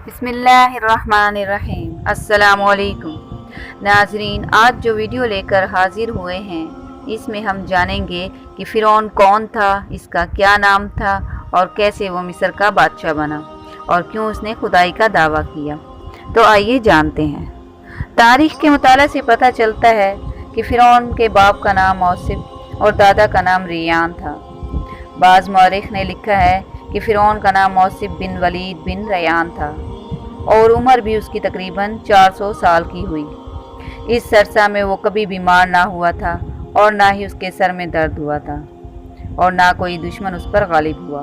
बिस्मिल्लाहिर्रहमानिर्रहीम। अस्सलामुअलैकुम नाजरीन, आज जो वीडियो लेकर हाजिर हुए हैं इसमें हम जानेंगे कि फ़िरौन कौन था, इसका क्या नाम था और कैसे वो मिस्र का बादशाह बना और क्यों उसने खुदाई का दावा किया। तो आइए जानते हैं। तारीख़ के मुताले से पता चलता है कि फ़िरौन के बाप का नाम मौसिफ और दादा का नाम रियान था। बाज़ मौरिख ने लिखा है कि फ़िरौन का नाम मौसिफ बिन वलीद बिन रयान था और उम्र भी उसकी तकरीबन 400 साल की हुई। इस सरसा में वो कभी बीमार ना हुआ था और ना ही उसके सर में दर्द हुआ था और ना कोई दुश्मन उस पर गालिब हुआ।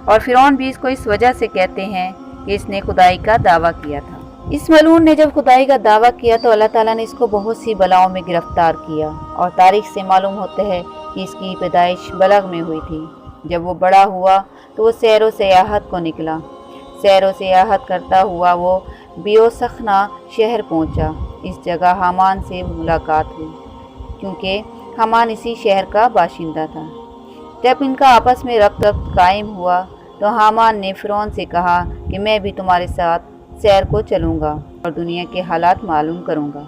और फ़िरौन भी इसको इस वजह से कहते हैं कि इसने खुदाई का दावा किया था। इस मलून ने जब खुदाई का दावा किया तो अल्लाह ताला ने इसको बहुत सी बलाओं में गिरफ्तार किया और तारीख से मालूम होता है कि इसकी पैदाइश बलग में हुई थी। जब वो बड़ा हुआ तो वो सैर व सयाहत को निकला। सैर व सयाहत करता हुआ वो बियोसखना शहर पहुंचा। इस जगह हामान से मुलाकात हुई क्योंकि हामान इसी शहर का बाशिंदा था। जब इनका आपस में रब्त कायम हुआ तो हामान ने फ़िरौन से कहा कि मैं भी तुम्हारे साथ सैर को चलूँगा और दुनिया के हालात मालूम करूँगा।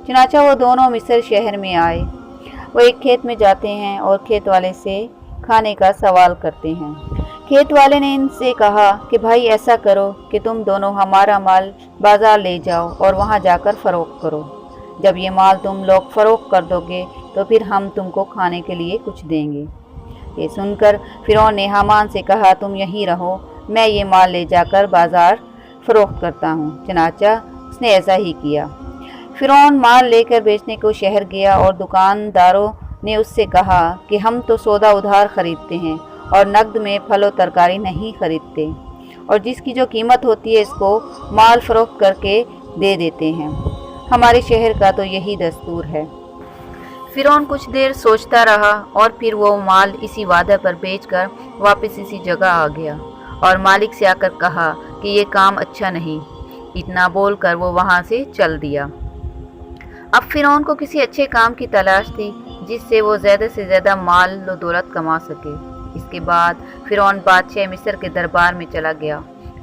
चुनाचा वो दोनों मिस्र शहर में आए। वो एक खेत में जाते हैं और खेत वाले से खाने का सवाल करते हैं। खेत वाले ने इनसे कहा कि भाई ऐसा करो कि तुम दोनों हमारा माल बाज़ार ले जाओ और वहाँ जाकर फ़रोख्त करो। जब ये माल तुम लोग फ़रोख्त कर दोगे तो फिर हम तुमको खाने के लिए कुछ देंगे। ये सुनकर फ़िरौन ने हामान से कहा तुम यहीं रहो, मैं ये माल ले जाकर बाज़ार फ़रोख्त करता हूँ। चनाचा उसने ऐसा ही किया। फ़िरौन माल लेकर बेचने को शहर गया और दुकानदारों ने उससे कहा कि हम तो सौदा उधार ख़रीदते हैं और नकद में फल और तरकारी नहीं खरीदते और जिसकी जो कीमत होती है इसको माल फ़रोख्त करके दे देते हैं। हमारे शहर का तो यही दस्तूर है। फ़िरौन कुछ देर सोचता रहा और फिर वो माल इसी वादा पर बेचकर वापस इसी जगह आ गया और मालिक से आकर कहा कि ये काम अच्छा नहीं। इतना बोलकर वो वहाँ से चल दिया। अब फ़िरौन को किसी अच्छे काम की तलाश थी जिससे वो ज़्यादा से ज़्यादा माल व दौलत कमा सके। इसके बाद फ़िरौन बादशाह मिस्र के दरबार में चला गया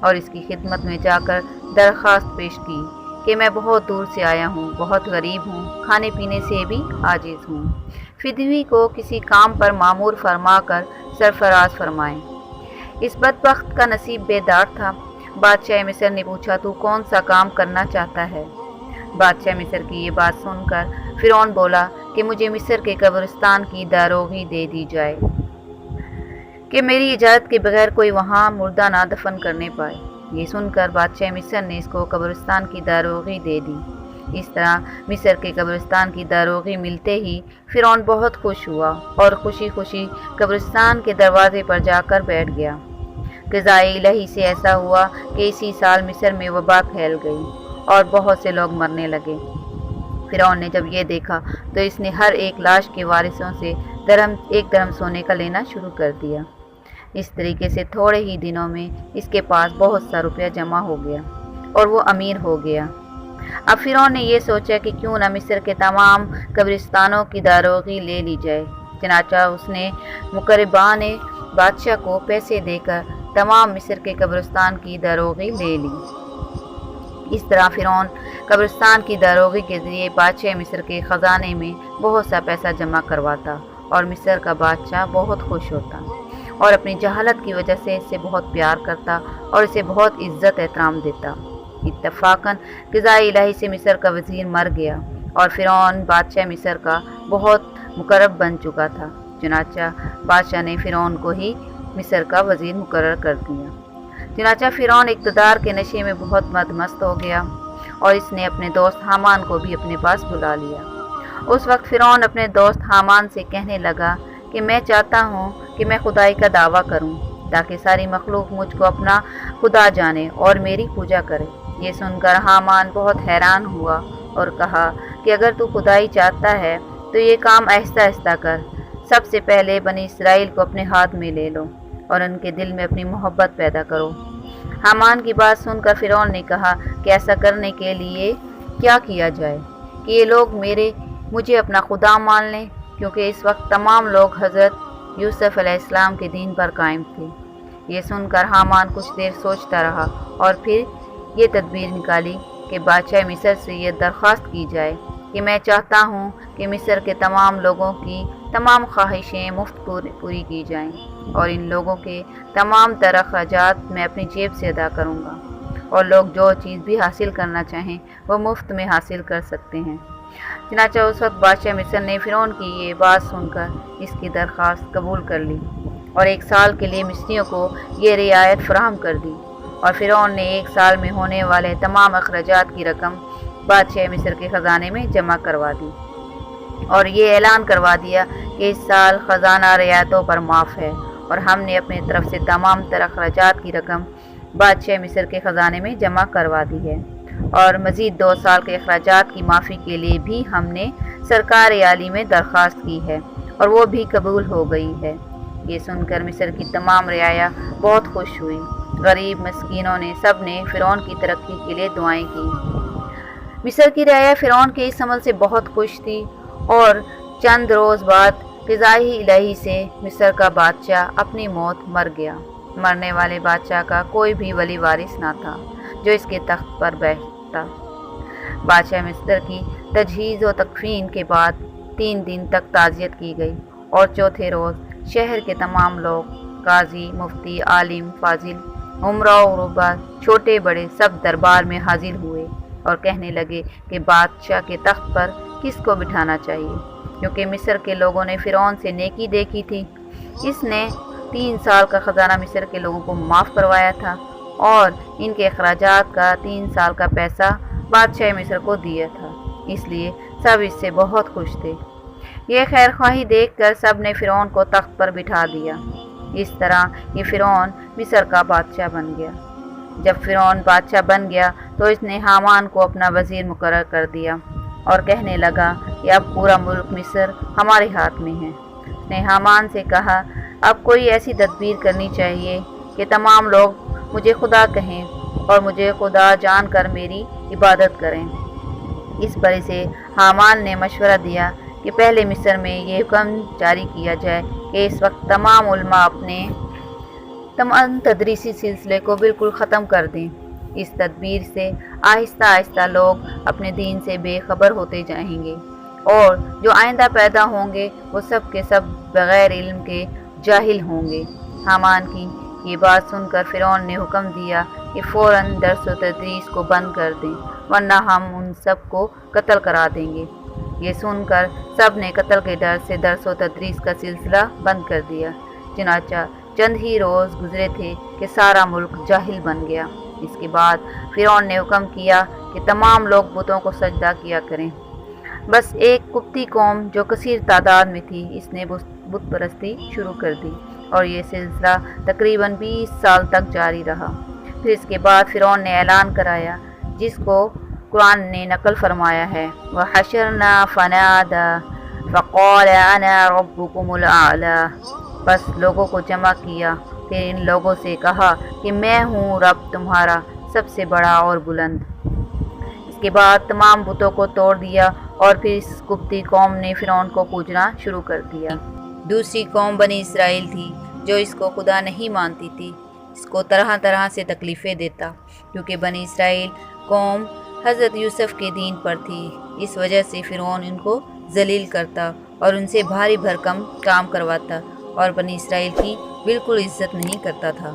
और इसकी खिदमत में जाकर दरख्वास्त पेश की कि मैं बहुत दूर से आया हूँ, बहुत गरीब हूँ, खाने पीने से भी आजिज़ हूँ। फिदवी को किसी काम पर मामूर फरमा कर सरफराज फरमाएं। इस बदबख्त का नसीब बेदार था। बादशाह मिस्र ने पूछा तू कौन सा काम करना चाहता है? बादशाह मिस्र की ये बात सुनकर फ़िरौन बोला कि मुझे मिस्र के कब्रिस्तान की दारोगी दे दी जाए कि मेरी इजाज़त के बगैर कोई वहाँ मुर्दा ना दफन करने पाए। ये सुनकर बादशाह मिस्र ने इसको कब्रिस्तान की दारोगी दे दी। इस तरह मिस्र के कब्रिस्तान की दारोगी मिलते ही फ़िरौन बहुत खुश हुआ और खुशी खुशी कब्रिस्तान के दरवाजे पर जाकर बैठ गया। क़ज़ाए इलाही से ऐसा हुआ कि इसी साल मिस्र में वबा फैल गई और बहुत से लोग मरने लगे। फ़िरौन ने जब ये देखा तो इसने हर एक लाश के वारिसों से एक दरम सोने का लेना शुरू कर दिया। इस तरीके से थोड़े ही दिनों में इसके पास बहुत सा रुपया जमा हो गया और वो अमीर हो गया। अब फ़िरौन ने यह सोचा कि क्यों न मिस्र के तमाम कब्रिस्तानों की दारोगी ले ली जाए। चनाचा उसने मुकर्रबान बादशाह को पैसे देकर तमाम मिस्र के कब्रिस्तान की दारोगी ले ली। इस तरह फ़िरौन कब्रिस्तान की दारोगी के ज़रिए बादशाह मिस्र के ख़जाने में बहुत सा पैसा जमा करवाता और मिस्र का बादशाह बहुत खुश होता और अपनी जहालत की वजह से इससे बहुत प्यार करता और इसे बहुत इज़्ज़त एहतराम देता। इत्तफ़ाक़न क़ज़ाए इलाही से मिस्र का वज़ीर मर गया और फ़िरौन बादशाह मिस्र का बहुत मुकर्रब बन चुका था। चुनाचा बादशाह ने फ़िरौन को ही मिस्र का वज़ीर मुकर्रर कर दिया। चुनाचा फ़िरौन इक़्तिदार के नशे में बहुत मदमस्त हो गया और इसने अपने दोस्त हामान को भी अपने पास बुला लिया। उस वक्त फ़िरौन अपने दोस्त हामान से कहने लगा कि मैं चाहता हूँ कि मैं खुदाई का दावा करूँ ताकि सारी मखलूक मुझको अपना खुदा जाने और मेरी पूजा करे। ये सुनकर हामान बहुत हैरान हुआ और कहा कि अगर तू खुदाई चाहता है तो ये काम आहिस्ता आहिस्ता कर। सबसे पहले बनी इसराइल को अपने हाथ में ले लो और उनके दिल में अपनी मोहब्बत पैदा करो। हामान की बात सुनकर फ़िरौन ने कहा कि ऐसा करने के लिए क्या किया जाए कि ये लोग मुझे अपना खुदा मान लें, क्योंकि इस वक्त तमाम लोग हज़रत यूसुफ़ अलैहिस्सलाम के दीन पर कायम थे। ये सुनकर हामान कुछ देर सोचता रहा और फिर یہ تدبیر نکالی کہ بادشاہ مصر سے یہ درخواست کی جائے کہ میں چاہتا ہوں کہ مصر کے تمام لوگوں کی تمام خواہشیں مفت پوری کی جائیں اور ان لوگوں کے تمام تر اخراجات میں اپنی جیب سے ادا کروں گا، اور لوگ جو چیز بھی حاصل کرنا چاہیں وہ مفت میں حاصل کر سکتے ہیں۔ چنانچہ اس وقت بادشاہ مصر نے فرعون کی یہ بات سن کر اس کی درخواست قبول کر لی اور 1 سال کے لیے مصریوں کو یہ رعایت فراہم کر دی، اور فرعون نے 1 سال میں ہونے والے تمام اخراجات کی رقم بادشاہ مصر کے خزانے میں جمع کروا دی، اور یہ اعلان کروا دیا کہ اس سال خزانہ رعایتوں پر معاف ہے، اور ہم نے اپنی طرف سے تمام تر اخراجات کی رقم بادشاہ مصر کے خزانے میں جمع کروا دی ہے، اور مزید 2 سال کے اخراجات کی معافی کے لیے بھی ہم نے سرکار عالی میں درخواست کی ہے، اور وہ بھی قبول ہو گئی ہے۔ یہ سن کر مصر کی تمام رعایا بہت خوش ہوئی۔ غریب مسکینوں نے سب نے فرعون کی ترقی کے لیے دعائیں کی۔ مصر کی رعایا فرعون کے اس عمل سے بہت خوش تھی، اور چند روز بعد قضائے الہی سے مصر کا بادشاہ اپنی موت مر گیا۔ مرنے والے بادشاہ کا کوئی بھی ولی وارث نہ تھا جو اس کے تخت پر بیٹھتا۔ بادشاہ مصر کی تجہیز و تکفین کے بعد 3 دن تک تعزیت کی گئی، اور چوتھے روز شہر کے تمام لوگ، قاضی، مفتی، عالم، فاضل، امراء و رعبا، چھوٹے بڑے سب دربار میں حاضر ہوئے اور کہنے لگے کہ بادشاہ کے تخت پر کس کو بٹھانا چاہیے، کیونکہ مصر کے لوگوں نے فرعون سے نیکی دیکھی تھی۔ اس نے 3 سال کا خزانہ مصر کے لوگوں کو معاف کروایا تھا، اور ان کے اخراجات کا 3 سال کا پیسہ بادشاہ مصر کو دیا تھا، اس لیے سب اس سے بہت خوش تھے۔ یہ خیر خواہی دیکھ کر سب نے فرعون کو تخت پر بٹھا دیا۔ اس طرح یہ فرعون مصر کا بادشاہ بن گیا۔ جب فرعون بادشاہ بن گیا تو اس نے حامان کو اپنا وزیر مقرر کر دیا اور کہنے لگا کہ اب پورا ملک مصر ہمارے ہاتھ میں ہے۔ اس نے حامان سے کہا، اب کوئی ایسی تدبیر کرنی چاہیے کہ تمام لوگ مجھے خدا کہیں اور مجھے خدا جان کر میری عبادت کریں۔ اس پر اسے حامان نے مشورہ دیا کہ پہلے مصر میں یہ حکم جاری کیا جائے کہ اس وقت تمام علماء اپنے تمام تدریسی سلسلے کو بالکل ختم کر دیں۔ اس تدبیر سے آہستہ آہستہ لوگ اپنے دین سے بے خبر ہوتے جائیں گے، اور جو آئندہ پیدا ہوں گے وہ سب کے سب بغیر علم کے جاہل ہوں گے۔ حامان کی یہ بات سن کر فرعون نے حکم دیا کہ فوراً درس و تدریس کو بند کر دیں، ورنہ ہم ان سب کو قتل کرا دیں گے۔ یہ سن کر سب نے قتل کے ڈر سے درس و تدریس کا سلسلہ بند کر دیا۔ چنانچہ چند ہی روز گزرے تھے کہ سارا ملک جاہل بن گیا۔ اس کے بعد فرعون نے حکم کیا کہ تمام لوگ بتوں کو سجدہ کیا کریں۔ بس ایک قبطی قوم جو کثیر تعداد میں تھی، اس نے بت پرستی شروع کر دی، اور یہ سلسلہ تقریباً 20 سال تک جاری رہا۔ پھر اس کے بعد فرعون نے اعلان کرایا، جس کو قرآن نے نقل فرمایا ہے، وَحَشَرْنَا فَنَادَى فَقَالَ أَنَا رَبُّكُمُ الْأَعْلَى۔ بس لوگوں کو جمع کیا، پھر ان لوگوں سے کہا کہ میں ہوں رب تمہارا سب سے بڑا اور بلند۔ اس کے بعد تمام بتوں کو توڑ دیا، اور پھر اس قبطی قوم نے فرعون کو پوجنا شروع کر دیا۔ دوسری قوم بنی اسرائیل تھی جو اس کو خدا نہیں مانتی تھی، اس کو طرح طرح سے تکلیفیں دیتا، کیونکہ بنی اسرائیل قوم حضرت یوسف کے دین پر تھی۔ اس وجہ سے فرعون ان کو ذلیل کرتا اور ان سے بھاری بھرکم کام کرواتا، اور بنی اسرائیل کی بالکل عزت نہیں کرتا تھا۔